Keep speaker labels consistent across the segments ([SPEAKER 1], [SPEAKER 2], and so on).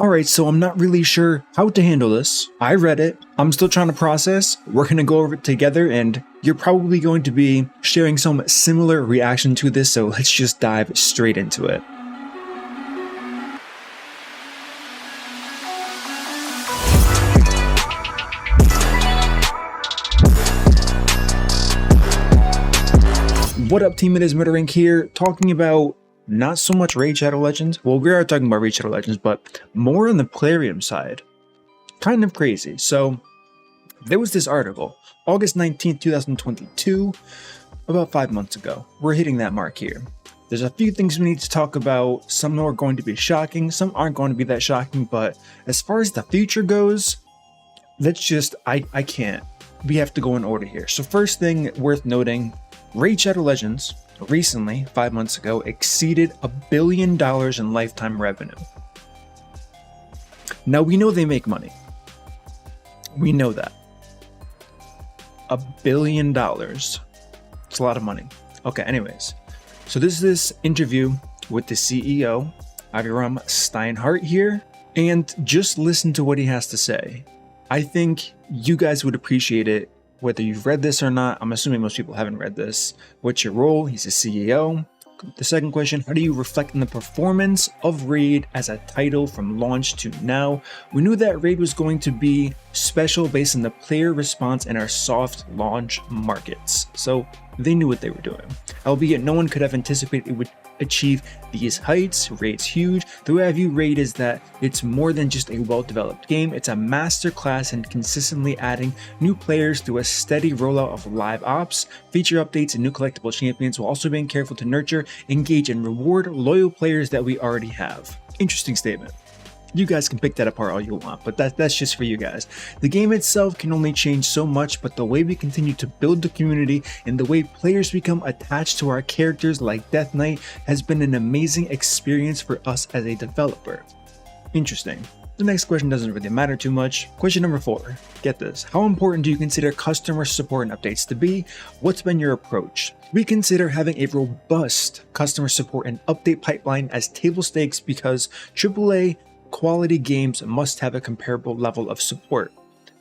[SPEAKER 1] Alright, so I'm not really sure how to handle this. I read it. I'm still trying to process. We're going to go over it together, and you're probably going to be sharing some similar reaction to this, so let's just dive straight into it. What up, team? It is MurderInc here, talking about not so much Raid Shadow Legends. Well, we are talking about Raid Shadow Legends, but more on the Plarium side. Kind of crazy. So, there was this article, August 19th, 2022, about 5 months ago. We're hitting that mark here. There's a few things we need to talk about. Some are going to be shocking, some aren't going to be that shocking, but as far as the future goes, let's just, I can't. We have to go in order here. So first thing worth noting, Raid Shadow Legends recently, 5 months ago, exceeded $1 billion in lifetime revenue. Now we know they make money. We know that. $1 billion. It's a lot of money. Okay, anyways. So this is this interview with the CEO, Aviram Steinhart here, and just listen to what he has to say. I think you guys would appreciate it. Whether you've read this or not, I'm assuming most people haven't read this. What's your role? He's a CEO. The second question, how do you reflect on the performance of Raid as a title from launch to now? We knew that Raid was going to be special based on the player response in our soft launch markets. So they knew what they were doing. Albeit no one could have anticipated it would achieve these heights. Raid's huge. The way I view Raid is that it's more than just a well-developed game. It's a masterclass in consistently adding new players through a steady rollout of live ops, feature updates, and new collectible champions, while also being careful to nurture, engage, and reward loyal players that we already have. Interesting statement. You guys can pick that apart all you want, but that's just for you guys. The game itself can only change so much, but the way we continue to build the community and the way players become attached to our characters like Death Knight has been an amazing experience for us as a developer. Interesting. The next question doesn't really matter too much. Question number 4. Get this. How important do you consider customer support and updates to be? What's been your approach? We consider having a robust customer support and update pipeline as table stakes because AAA quality games must have a comparable level of support.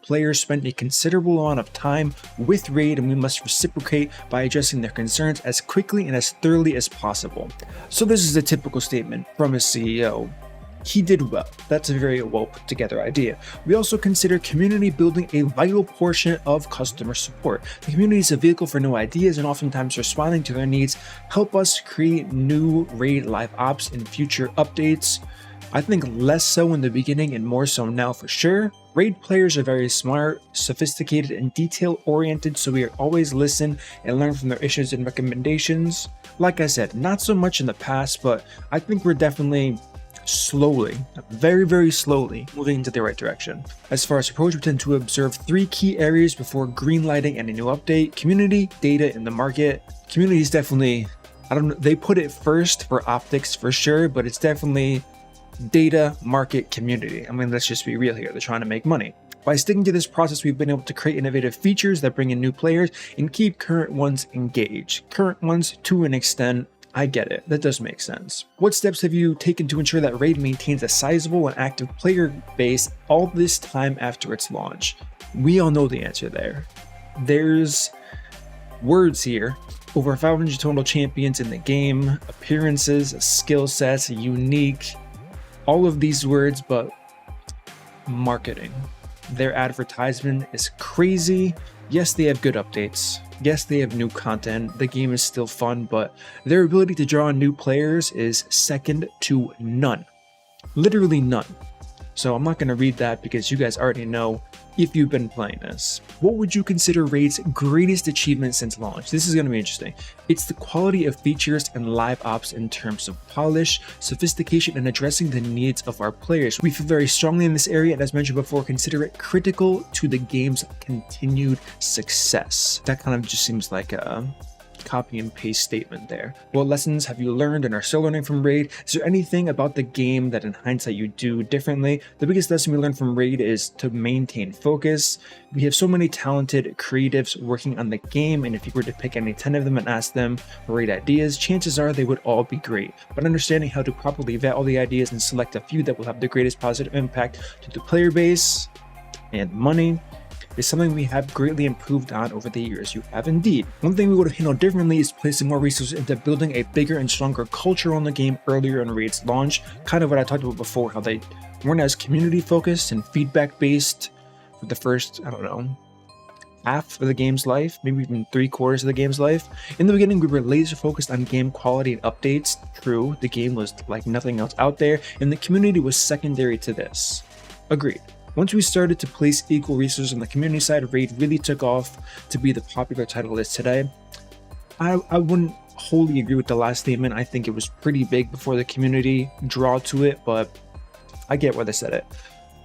[SPEAKER 1] Players spend a considerable amount of time with Raid, and we must reciprocate by addressing their concerns as quickly and as thoroughly as possible. So this is a typical statement from a CEO. He did well. That's a very well put together idea. We also consider community building a vital portion of customer support. The community is a vehicle for new ideas, and oftentimes responding to their needs help us create new Raid live ops and future updates. I think less so in the beginning and more so now for sure. Raid players are very smart, sophisticated, and detail-oriented, so we always listen and learn from their issues and recommendations. Like I said, not so much in the past, but I think we're definitely slowly, very slowly, moving into the right direction. As far as approach, we tend to observe 3 key areas before greenlighting any new update: community, data, and the market. Community is definitely, I don't know, they put it first for optics for sure, but it's definitely data, market, community. I mean, let's just be real here. They're trying to make money. By sticking to this process, we've been able to create innovative features that bring in new players and keep current ones engaged. Current ones, to an extent, I get it. That does make sense. What steps have you taken to ensure that Raid maintains a sizable and active player base all this time after its launch? We all know the answer there. There's words here. Over 500 total champions in the game, appearances, skill sets, unique, all of these words, but marketing. Their advertisement is crazy. Yes, they have good updates. Yes, they have new content. The game is still fun, but their ability to draw in new players is second to none. Literally none. So I'm not going to read that because you guys already know if you've been playing this. What would you consider Raid's greatest achievement since launch? This is going to be interesting. It's the quality of features and live ops in terms of polish, sophistication, and addressing the needs of our players. We feel very strongly in this area, and as mentioned before, consider it critical to the game's continued success. That kind of just seems like a copy and paste statement there. What lessons have you learned and are still learning from Raid? Is there anything about the game that in hindsight you do differently? The biggest lesson we learned from Raid is to maintain focus. We have so many talented creatives working on the game, and if you were to pick any 10 of them and ask them for Raid ideas, chances are they would all be great. But understanding how to properly vet all the ideas and select a few that will have the greatest positive impact to the player base and money is something we have greatly improved on over the years. You have indeed. One thing we would have handled differently is placing more resources into building a bigger and stronger culture on the game earlier in Raid's launch. Kind of what I talked about before, how they weren't as community focused and feedback based for the first, I don't know, half of the game's life, maybe even 3/4 of the game's life. In the beginning, we were laser focused on game quality and updates. True, the game was like nothing else out there, and the community was secondary to this. Agreed. Once we started to place equal resources on the community side, Raid really took off to be the popular title it is today. I wouldn't wholly agree with the last statement. I think it was pretty big before the community draw to it, but I get why they said it.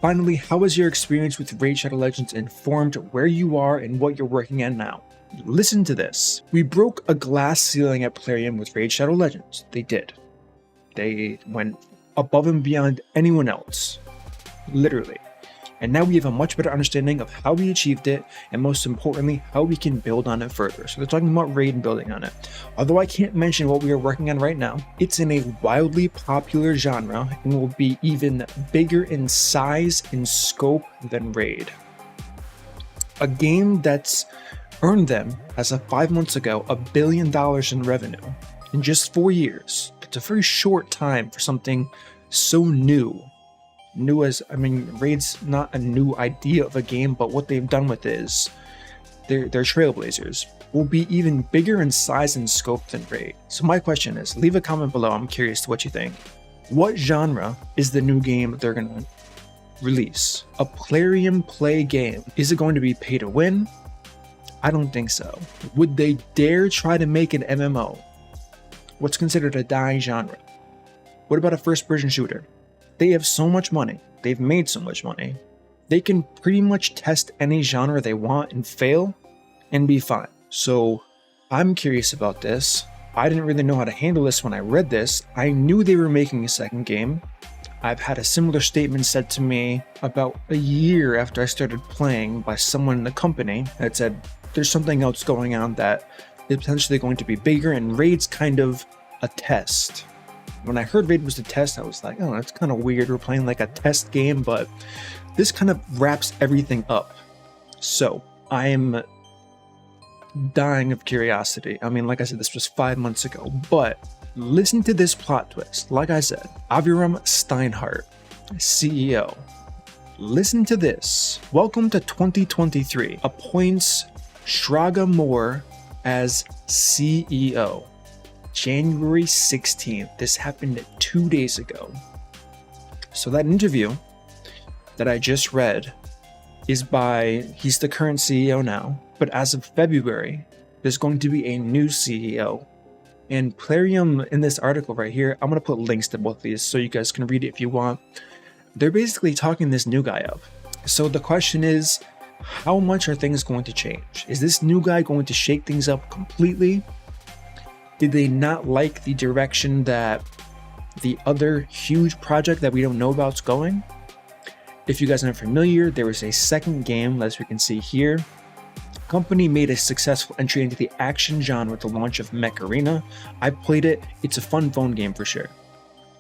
[SPEAKER 1] Finally, how has your experience with Raid Shadow Legends informed where you are and what you're working at now? Listen to this. We broke a glass ceiling at Plarium with Raid Shadow Legends. They did. They went above and beyond anyone else. Literally. And now we have a much better understanding of how we achieved it, and most importantly, how we can build on it further. So they're talking about Raid and building on it. Although I can't mention what we are working on right now, it's in a wildly popular genre and will be even bigger in size and scope than Raid. A game that's earned them, as of 5 months ago, $1 billion in revenue in just 4 years. It's a very short time for something so new. New as, I mean, Raid's not a new idea of a game, but what they've done with it is they're trailblazers. Will be even bigger in size and scope than Raid. So my question is, leave a comment below. I'm curious to what you think. What genre is the new game they're gonna release? A Plarium play game. Is it going to be pay to win? I don't think so. Would they dare try to make an MMO? What's considered a dying genre? What about a first person shooter? They have so much money. They've made so much money. They can pretty much test any genre they want and fail and be fine. So I'm curious about this. I didn't really know how to handle this when I read this. I knew they were making a second game. I've had a similar statement said to me about a year after I started playing by someone in the company that said there's something else going on that is potentially going to be bigger, and Raid's kind of a test. When I heard Raid was the test, I was like, oh, that's kind of weird. We're playing like a test game, but this kind of wraps everything up. So I'm dying of curiosity. I mean, like I said, this was 5 months ago, but listen to this plot twist. Like I said, Aviram Steinhart, CEO. Listen to this. Welcome to 2023. Appoints Schraga Moore as CEO. January 16th. This happened 2 days ago. So that interview that I just read is by, he's the current CEO now, but as of February, there's going to be a new CEO. And Plarium, in this article right here, I'm going to put links to both of these so you guys can read it if you want. They're basically talking this new guy up. So the question is, how much are things going to change? Is this new guy going to shake things up completely? Did they not like the direction that the other huge project that we don't know about is going? If you guys aren't familiar, there was a second game, as we can see here. The company made a successful entry into the action genre with the launch of Mech Arena. I played it. It's a fun phone game for sure.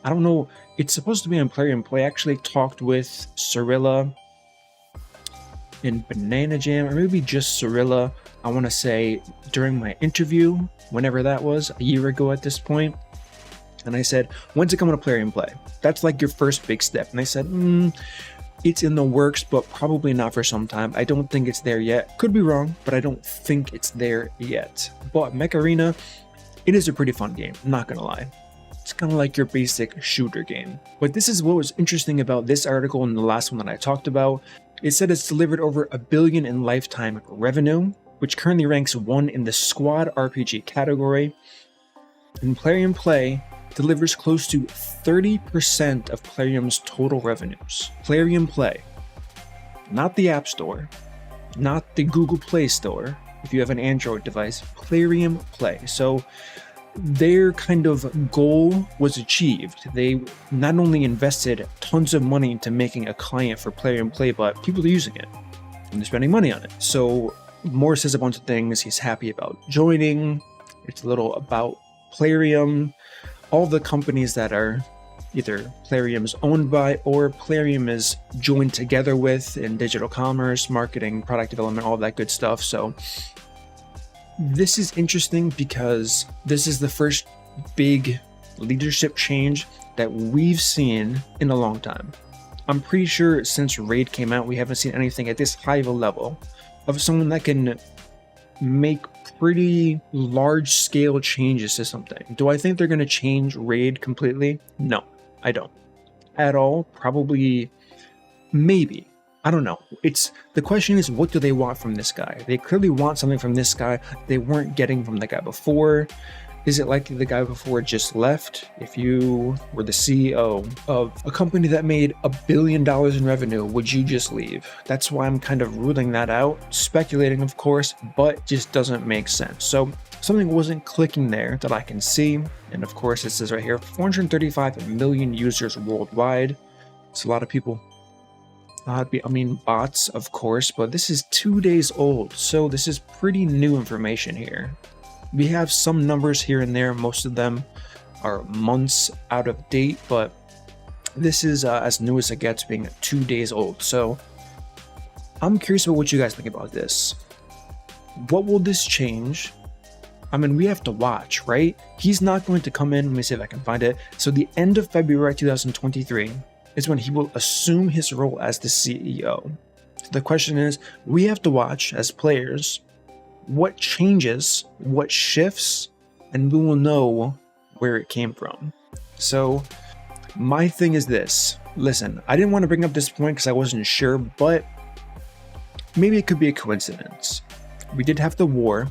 [SPEAKER 1] I don't know. It's supposed to be on Plarium Play. I actually talked with Cirilla and Banana Jam, or maybe just Cirilla, I want to say during my interview, whenever that was, a year ago at this point. And I said, when's it coming to Plarium Play? That's like your first big step. And they said, it's in the works, but probably not for some time. I don't think it's there yet. Could be wrong, but I don't think it's there yet. But Mech Arena, it is a pretty fun game, I'm not gonna lie. It's kind of like your basic shooter game. But this is what was interesting about this article and the last one that I talked about. It said it's delivered over $1 billion in lifetime revenue, which currently ranks 1 in the squad RPG category. And Plarium Play delivers close to 30% of Plarium's total revenues. Plarium Play, not the App Store, not the Google Play Store, if you have an Android device, Plarium Play. So their kind of goal was achieved. They not only invested tons of money into making a client for Plarium Play, but people are using it and they're spending money on it. So Morris says a bunch of things. He's happy about joining. It's a little about Plarium, all the companies that are either Plarium's owned by or Plarium is joined together with in digital commerce, marketing, product development, all that good stuff. So this is interesting because this is the first big leadership change that we've seen in a long time. I'm pretty sure since Raid came out, we haven't seen anything at this high of a level of someone that can make pretty large scale changes to something. Do I think they're going to change Raid completely? No, I don't at all. Probably, maybe. I don't know. The question is, what do they want from this guy? They clearly want something from this guy they weren't getting from the guy before. Is it likely the guy before just left? If you were the CEO of a company that made $1 billion in revenue, would you just leave? That's why I'm kind of ruling that out. Speculating, of course, but just doesn't make sense. So something wasn't clicking there that I can see. And of course, it says right here, 435 million users worldwide. It's a lot of people. I mean, bots, of course, but this is 2 days old. So this is pretty new information here. We have some numbers here and there. Most of them are months out of date, but this is as new as it gets, being 2 days old. So I'm curious about what you guys think about this. What will this change? I mean, we have to watch, right? He's not going to come in. Let me see if I can find it. So the end of February 2023 is when he will assume his role as the CEO. So the question is, we have to watch as players what changes, what shifts, and we will know where it came from. So my thing is this. Listen, I didn't want to bring up this point because I wasn't sure, but maybe it could be a coincidence. We did have the war.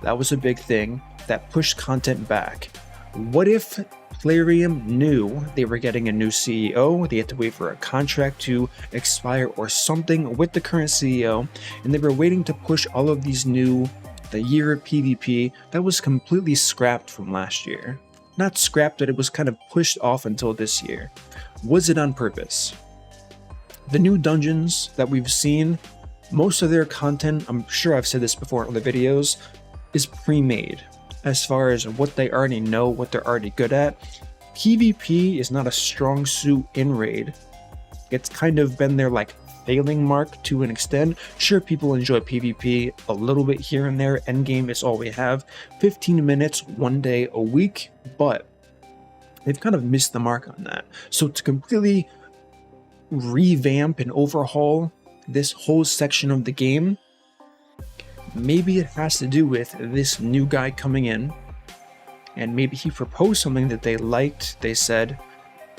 [SPEAKER 1] That was a big thing that pushed content back. What if Plarium knew they were getting a new CEO, they had to wait for a contract to expire or something with the current CEO, and they were waiting to push all of these the year of PvP that was completely scrapped from last year. Not scrapped, but it was kind of pushed off until this year. Was it on purpose? The new dungeons that we've seen, most of their content, I'm sure I've said this before in the videos, is pre-made. As far as what they already know, what they're already good at. PvP is not a strong suit in Raid. It's kind of been their failing mark to an extent. Sure, people enjoy PvP a little bit here and there. Endgame is all we have. 15 minutes, 1 day a week, but they've kind of missed the mark on that. So to completely revamp and overhaul this whole section of the game, maybe it has to do with this new guy coming in, and maybe he proposed something that they liked. They said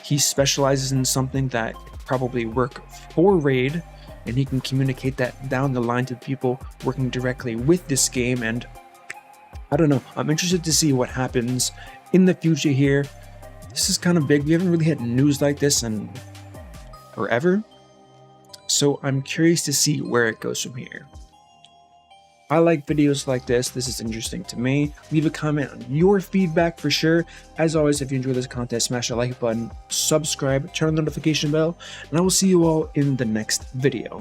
[SPEAKER 1] he specializes in something that probably work for Raid, and he can communicate that down the line to people working directly with this game. And I don't know, I'm interested to see what happens in the future here. This is kind of big. We haven't really had news like this in forever, so I'm curious to see where it goes from here. I like videos like this. This is interesting to me. Leave a comment on your feedback for sure. As always, if you enjoy this content, smash the like button, subscribe, turn on the notification bell, and I will see you all in the next video.